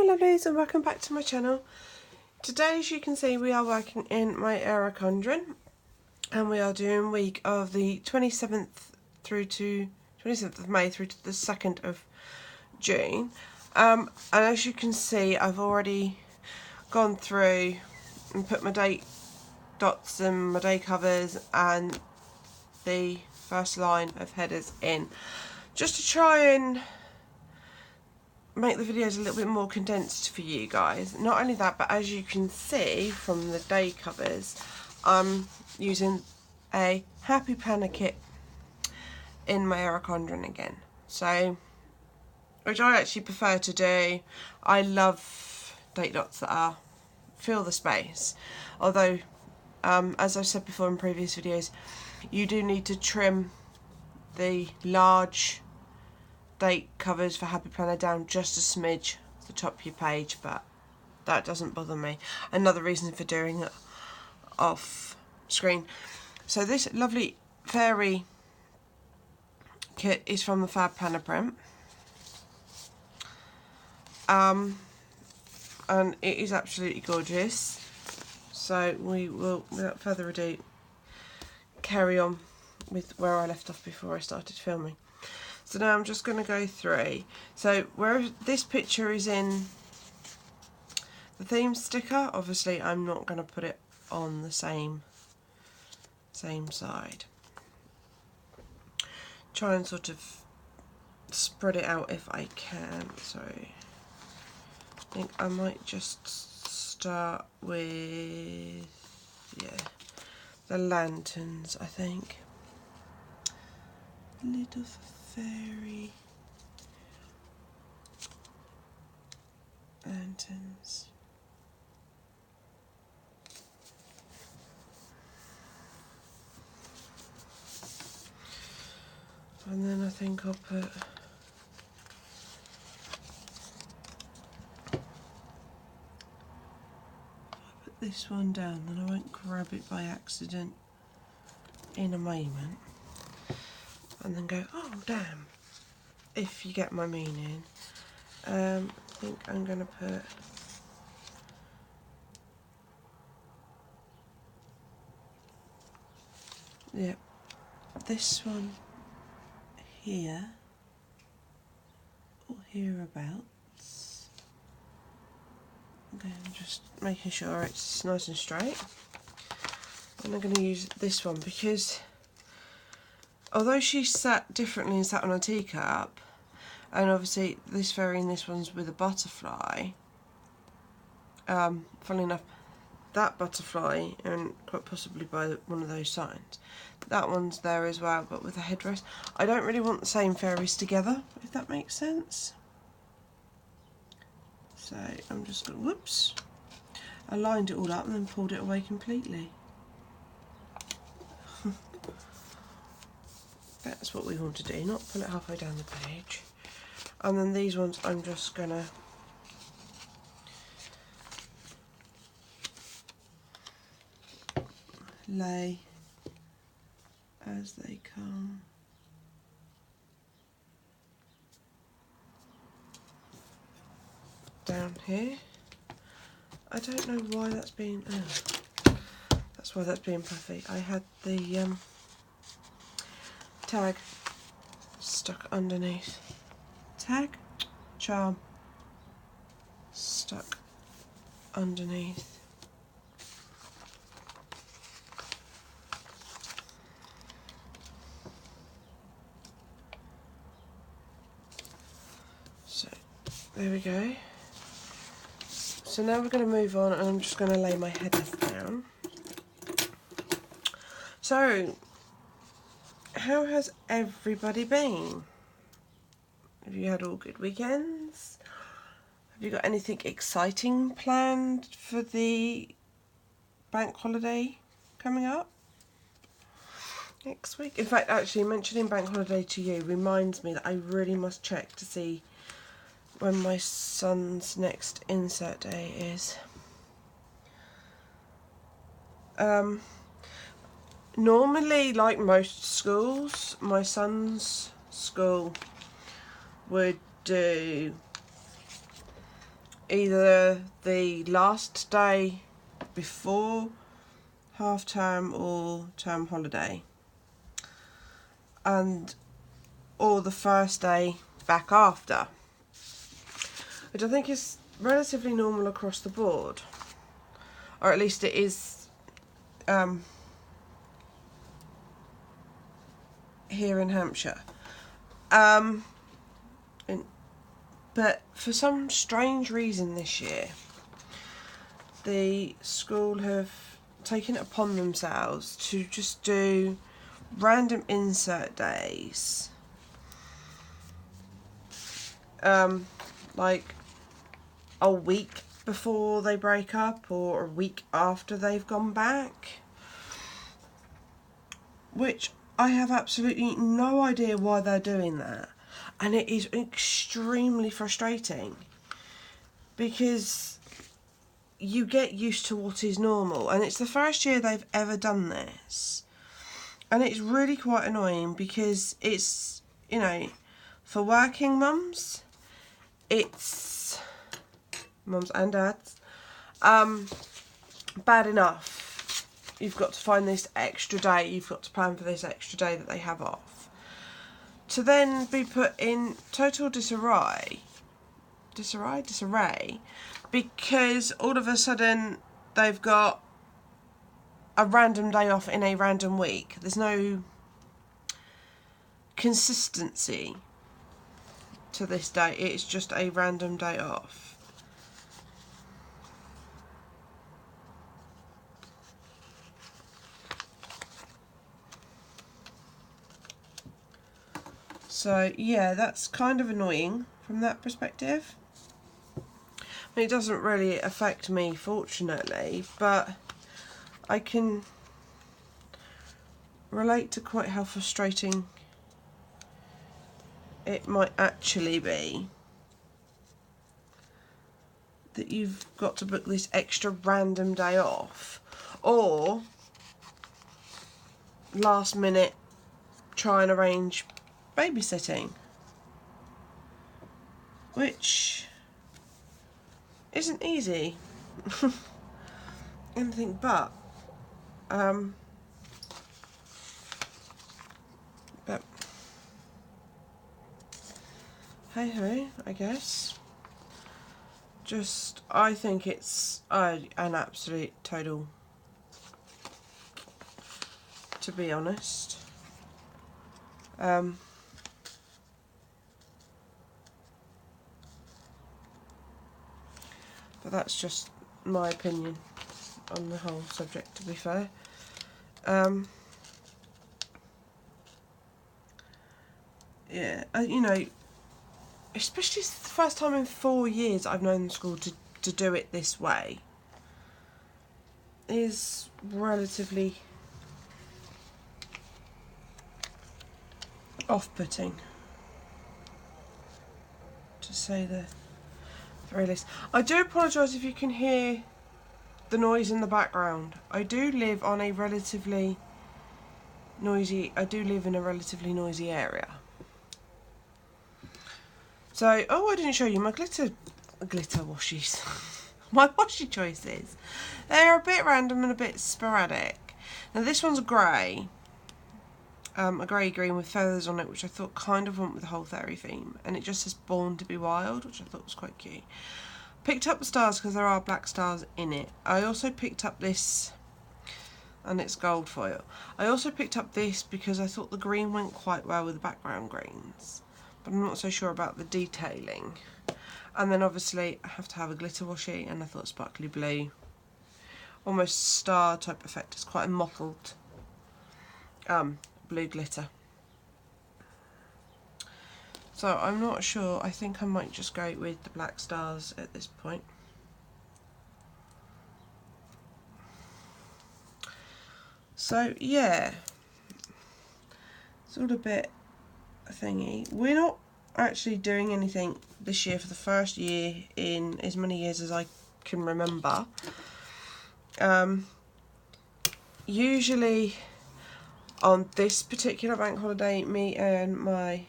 lovelies, and welcome back to my channel. Today, as you can see, we are working in my Erin Condren, and we are doing week of the 27th of May through to the 2nd of June. And as you can see, I've already gone through and put my date dots and my day covers and the first line of headers in, just to try and make the videos a little bit more condensed for you guys. Not only that, but as you can see from the day covers, I'm using a Happy Planner kit in my Erin Condren again. So, which I actually prefer to do. I love date dots that are fill the space. Although, as I've said before in previous videos, you do need to trim the large date covers for Happy Planner down just a smidge at the top of your page, but that doesn't bother me. Another reason for doing it off screen. So this lovely fairy kit is from the FabPlannerPrint, and it is absolutely gorgeous. So we will, without further ado, carry on with where I left off before I started filming. So now I'm just going to go through. So where this picture is in the theme sticker, obviously I'm not going to put it on the same side. Try and sort of spread it out if I can. So I think I might just start with, yeah, the lanterns, I think. Little fairy lanterns. And then I think I'll put this one down, then I won't grab it by accident in a moment and then go, oh damn, if you get my meaning. I think I'm going to put this one here or hereabouts. Okay, I'm just making sure it's nice and straight. And I'm going to use this one because although she sat differently and sat on a teacup, and obviously this fairy and this one's with a butterfly, funnily enough, that butterfly, and quite possibly by one of those signs, that one's there as well, but with a headrest. I don't really want the same fairies together, if that makes sense. So I'm just going to, whoops, I lined it all up and then pulled it away completely. That's what we want to do, not pull it halfway down the page. And then these ones I'm just going to lay as they come. Down here. I don't know why that's being, that's why that's being puffy. I had the tag stuck underneath. Tag? Charm. Stuck underneath. So, there we go. So now we're going to move on, and I'm just going to lay my headers down. So, how has everybody been? Have you had all good weekends? Have you got anything exciting planned for the bank holiday coming up next week? In fact, actually, mentioning bank holiday to you reminds me that I really must check to see when my son's next insert day is. Normally, like most schools, my son's school would do either the last day before half term or term holiday, and or the first day back after, which I think is relatively normal across the board, or at least it is here in Hampshire. But for some strange reason this year, the school have taken it upon themselves to just do random insert days, like a week before they break up or a week after they've gone back, which I have absolutely no idea why they're doing that, and it is extremely frustrating because you get used to what is normal, and it's the first year they've ever done this, and it's really quite annoying because it's, you know, for working mums, it's mums and dads, bad enough. You've got to find this extra day, you've got to plan for this extra day that they have off, to then be put in total disarray, because all of a sudden they've got a random day off in a random week. There's no consistency to this day, it's just a random day off. So yeah, that's kind of annoying from that perspective. I mean, it doesn't really affect me, fortunately, but I can relate to quite how frustrating it might actually be that you've got to book this extra random day off, or last minute try and arrange babysitting, which isn't easy. Anything but. But hey ho, I guess. Just, I think it's an absolute total, to be honest. But that's just my opinion on the whole subject, to be fair. Yeah, you know, especially it's the first time in 4 years I've known the school to do it this way, is relatively off-putting, to say the very least. I do apologise if you can hear the noise in the background. I do live in a relatively noisy area. So, oh, I didn't show you my glitter washies. My washi choices. They're a bit random and a bit sporadic. Now this one's grey. A grey green with feathers on it, which I thought kind of went with the whole fairy theme, and it just says Born to be Wild, which I thought was quite cute. Picked up the stars because there are black stars in it. I also picked up this, and it's gold foil. I also picked up this because I thought the green went quite well with the background greens, but I'm not so sure about the detailing. And then obviously I have to have a glitter washi, and I thought sparkly blue, almost star type effect. It's quite a mottled blue glitter. So I'm not sure, I think I might just go with the black stars at this point. So yeah, it's all a bit thingy. We're not actually doing anything this year for the first year in as many years as I can remember. Usually on this particular bank holiday, me and my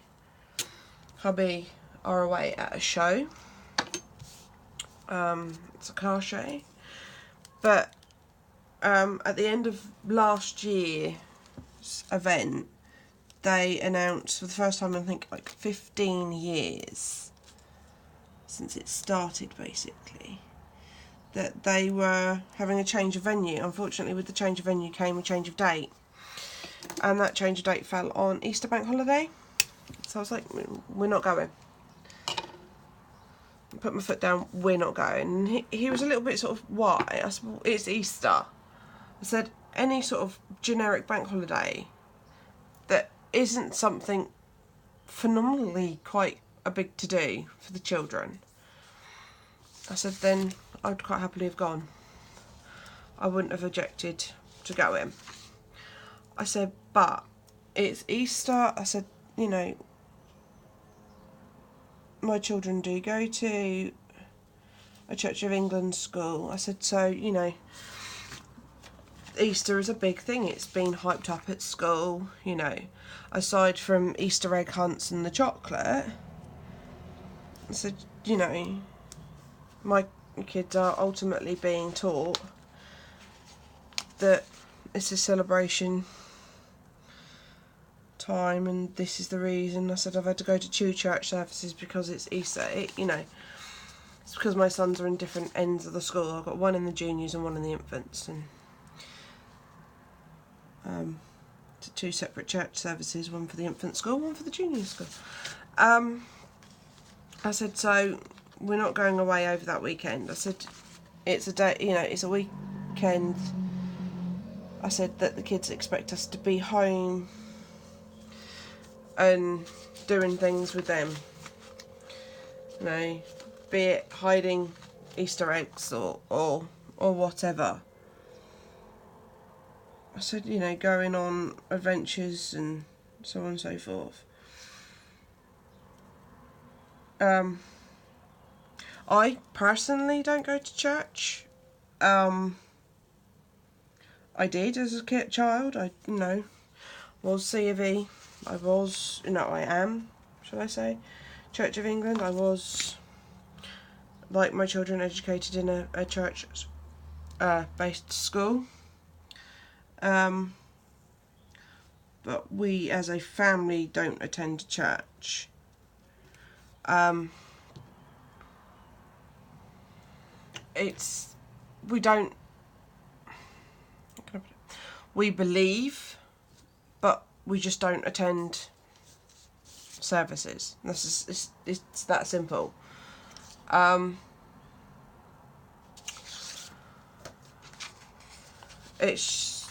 hubby are away at a show, It's a car show. But at the end of last year's event, they announced for the first time in, I think, like 15 years since it started, basically, that they were having a change of venue. Unfortunately, with the change of venue came a change of date, and that change of date fell on Easter bank holiday. So I was like, we're not going. I put my foot down, we're not going. And he was a little bit sort of, why? I said, well, it's Easter. I said, any sort of generic bank holiday that isn't something phenomenally quite a big to do for the children, I said, then I'd quite happily have gone. I wouldn't have objected to going. I said, but it's Easter. I said, you know, my children do go to a Church of England school. I said, so, you know, Easter is a big thing. It's been hyped up at school, you know. Aside from Easter egg hunts and the chocolate, I said, you know, my kids are ultimately being taught that it's a celebration time and this is the reason. I said, I've had to go to 2 church services because it's Easter. You know, it's because my sons are in different ends of the school. I've got one in the juniors and one in the infants, and to 2 separate church services, one for the infant school, one for the junior school. I said, so we're not going away over that weekend. I said, it's a day, you know, it's a weekend. I said that the kids expect us to be home and doing things with them, you know, be it hiding Easter eggs or whatever. I said, you know, going on adventures and so on and so forth. I personally don't go to church. I did as a child. I, you know, was C of E. I was, you know, I am, should I say, Church of England. I was, like my children, educated in a church based school. But we as a family don't attend church. We believe, but we just don't attend services. It's that simple. It's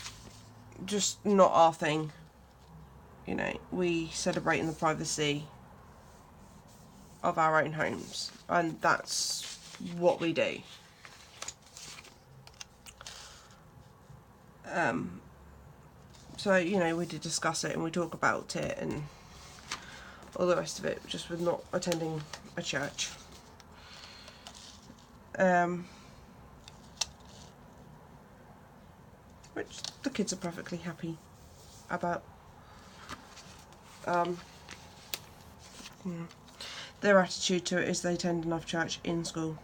just not our thing. You know, we celebrate in the privacy of our own homes, and that's what we do. So, you know, we did discuss it and we talk about it and all the rest of it, just with not attending a church. Which the kids are perfectly happy about. Their attitude to it is they attend enough church in school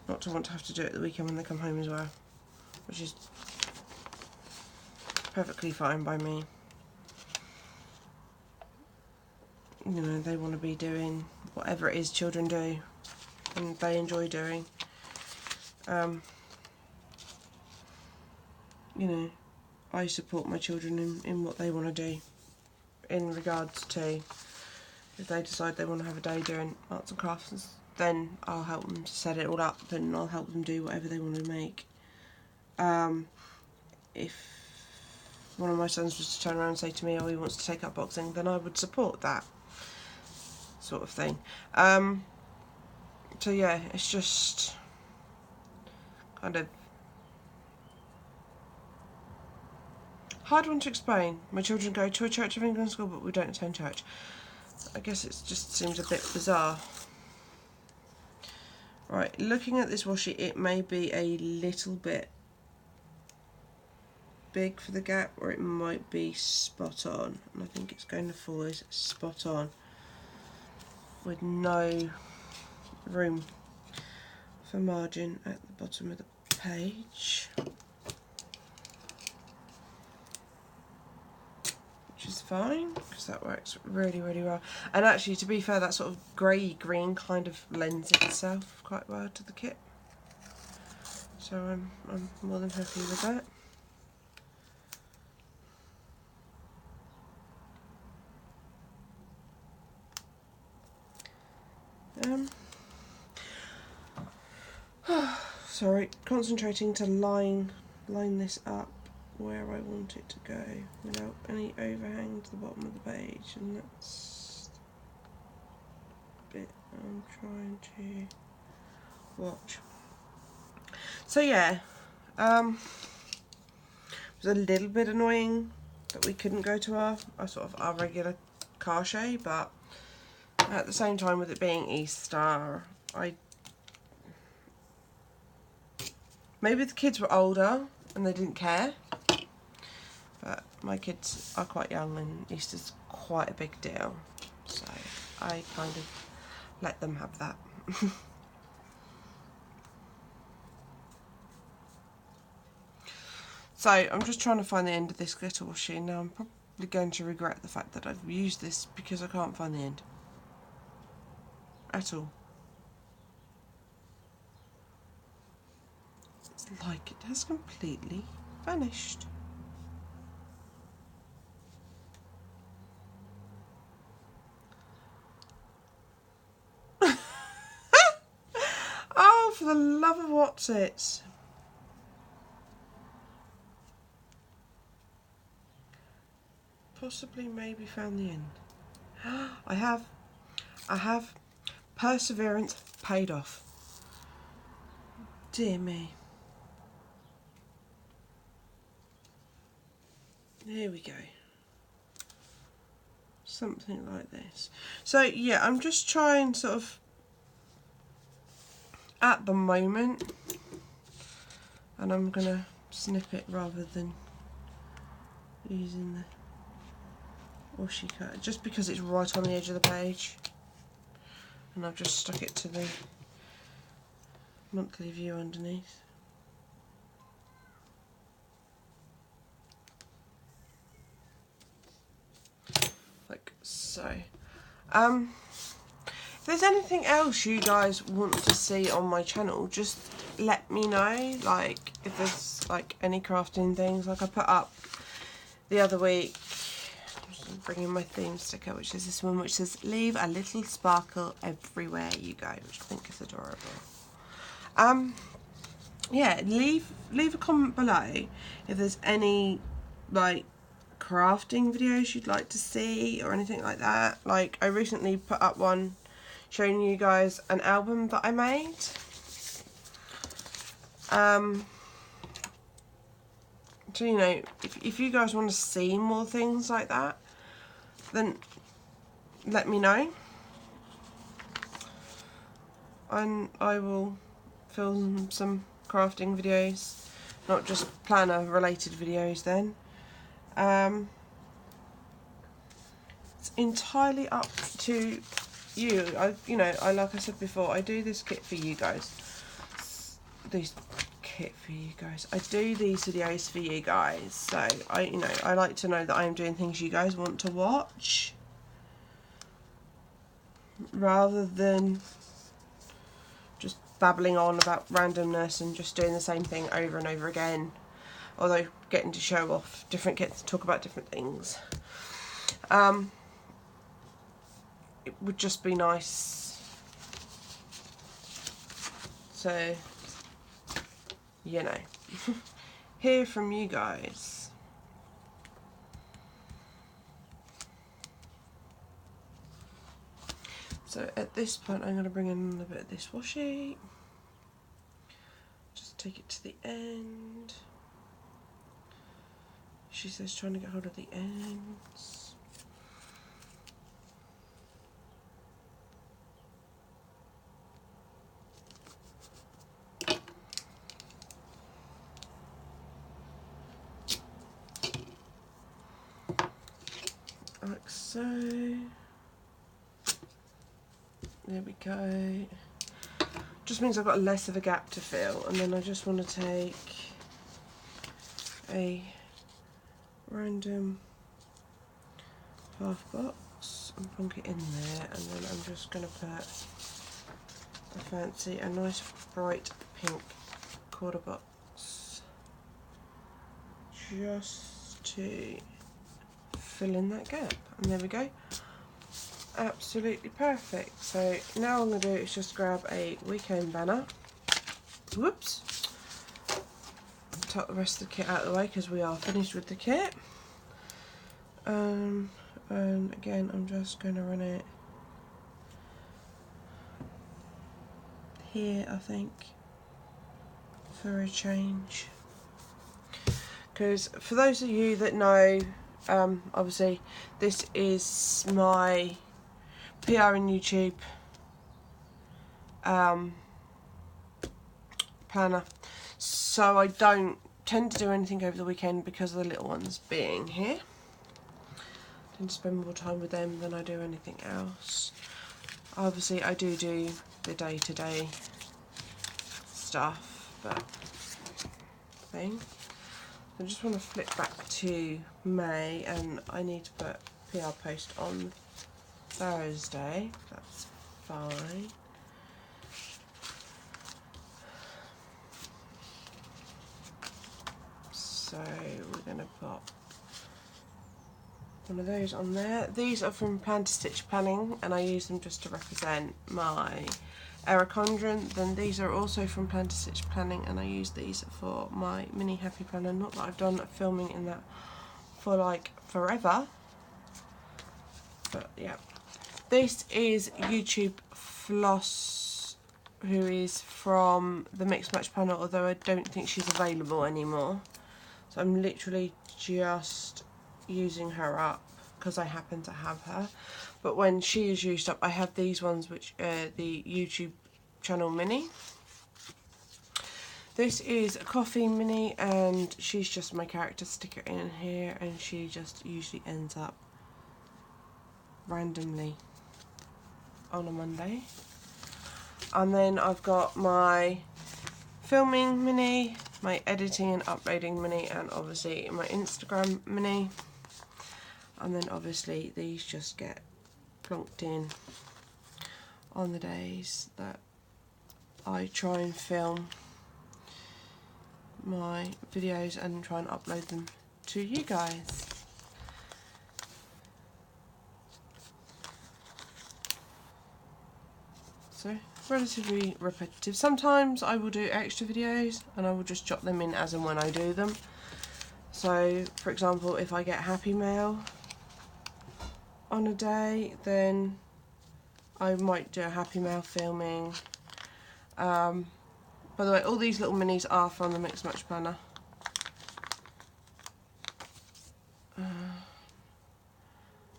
not to want to have to do it the weekend when they come home as well, which is perfectly fine by me. You know, they want to be doing whatever it is children do and they enjoy doing. You know, I support my children in what they want to do in regards to, if they decide they want to have a day doing arts and crafts, then I'll help them to set it all up and I'll help them do whatever they want to make. If one of my sons was to turn around and say to me, oh, he wants to take up boxing, then I would support that sort of thing. So yeah, it's just kind of hard one to explain. My children go to a Church of England school, but we don't attend church. I guess it just seems a bit bizarre. Right, looking at this washi, it may be a little bit big for the gap, or it might be spot on, and I think it's going to fall is spot on with no room a margin at the bottom of the page, which is fine because that works really, really well. And actually, to be fair, that sort of grey-green kind of lends itself quite well to the kit. So I'm more than happy with that. Sorry, concentrating to line this up where I want it to go without any overhang to the bottom of the page, and that's the bit I'm trying to watch. So yeah, it was a little bit annoying that we couldn't go to our regular car show, but at the same time, with it being Easter, maybe the kids were older and they didn't care, but my kids are quite young and Easter's quite a big deal, so I kind of let them have that. So I'm just trying to find the end of this glitter washi. Now I'm probably going to regret the fact that I've used this because I can't find the end at all. It's like it has completely vanished. Oh, for the love of what's it. Possibly maybe found the end. I have. Perseverance paid off. Dear me. Here we go. Something like this. So yeah, I'm just trying sort of at the moment, and I'm gonna snip it rather than using the washi cutter, just because it's right on the edge of the page, and I've just stuck it to the monthly view underneath. Like so. If there's anything else you guys want to see on my channel, just let me know. Like if there's like any crafting things, like I put up the other week, I'm bringing my theme sticker, which is this one, which says "Leave a little sparkle everywhere you go," which I think is adorable. Yeah, leave a comment below if there's any like crafting videos you'd like to see or anything like that. Like I recently put up one showing you guys an album that I made. So you know, if you guys want to see more things like that, then let me know, and I will film some crafting videos, not just planner related videos then. It's entirely up to you. Like I said before, I do this kit for you guys. I do these videos for you guys, so I like to know that I am doing things you guys want to watch, rather than just babbling on about randomness and just doing the same thing over and over again, although getting to show off different kits and talk about different things. It would just be nice to, you know, hear from you guys. So at this point I'm going to bring in a bit of this washi, just take it to the end. She says trying to get hold of the ends. Like so. There we go. Just means I've got less of a gap to fill. And then I just want to take a random half box and plonk it in there, and then I'm just going to put a nice bright pink quarter box just to fill in that gap. And there we go. Absolutely perfect. So now I'm going to do is just grab a weekend banner. Whoops. Tuck the rest of the kit out of the way because we are finished with the kit. And again, I'm just going to run it here, I think, for a change. Because for those of you that know, obviously this is my PR and YouTube planner, so I don't tend to do anything over the weekend because of the little ones being here. I tend to spend more time with them than I do anything else. Obviously I do the day-to-day stuff, but thing. I just want to flip back to May, and I need to put PR post on Thursday. That's fine. So we're going to put one of those on there. These are from Plan to Stitch Planning, and I use them just to represent my Erin Condren. Then these are also from Plan to Stitch Planning, and I use these for my mini happy planner. Not that I've done filming in that for like forever, but yeah. This is YouTube Floss, who is from the Mix Match panel, although I don't think she's available anymore. So I'm literally just using her up because I happen to have her. But when she is used up, I have these ones, which are the YouTube channel mini. This is a coffee mini, and she's just my character sticker in here, and she just usually ends up randomly on a Monday. And then I've got my filming mini, my editing and uploading mini, and obviously my Instagram mini. And then obviously these just get plonked in on the days that I try and film my videos and try and upload them to you guys. So relatively repetitive. Sometimes I will do extra videos and I will just jot them in as and when I do them. So for example, if I get happy mail on a day, then I might do a happy mail filming. By the way, all these little minis are from the Mix Match Planner.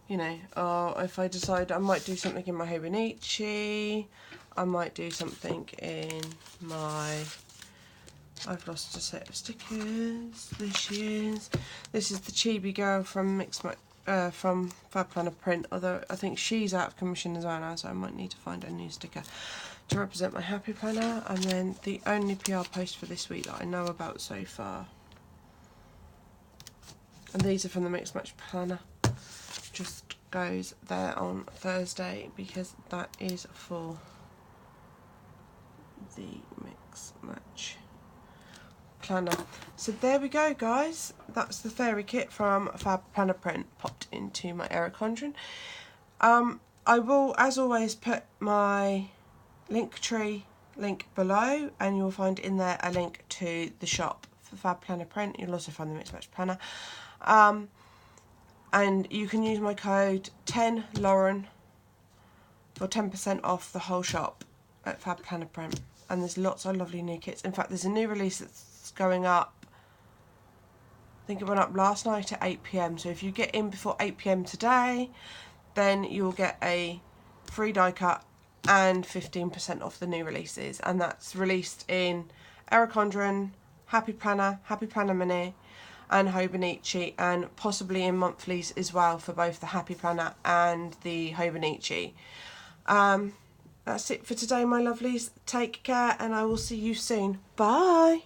You know, or if I decide I might do something in my Hobonichi, I might do something in my, I've lost a set of stickers, this is the Chibi Girl from from FabPlannerPrint, although I think she's out of commission as well now, so I might need to find a new sticker to represent my happy planner. And then the only PR post for this week that I know about so far, and these are from the Mix Match Planner, just goes there on Thursday because that is for the Mix Match Planner. So there we go, guys, that's the fairy kit from FabPlannerPrint popped into my Erin Condren. I will, as always, put my Linktree link below, and you'll find in there a link to the shop for FabPlannerPrint. You'll also find the Mix Match Planner. And you can use my code 10Lauren for 10% off the whole shop at FabPlannerPrint. And there's lots of lovely new kits. In fact, there's a new release that's going up. I think it went up last night at 8 PM. So if you get in before 8 PM today, then you'll get a free die cut and 15% off the new releases. And that's released in Erin Condren, Happy Planner Mini, and Hobonichi, and possibly in monthlies as well for both the Happy Planner and the Hobonichi. That's it for today, my lovelies. Take care, and I will see you soon. Bye.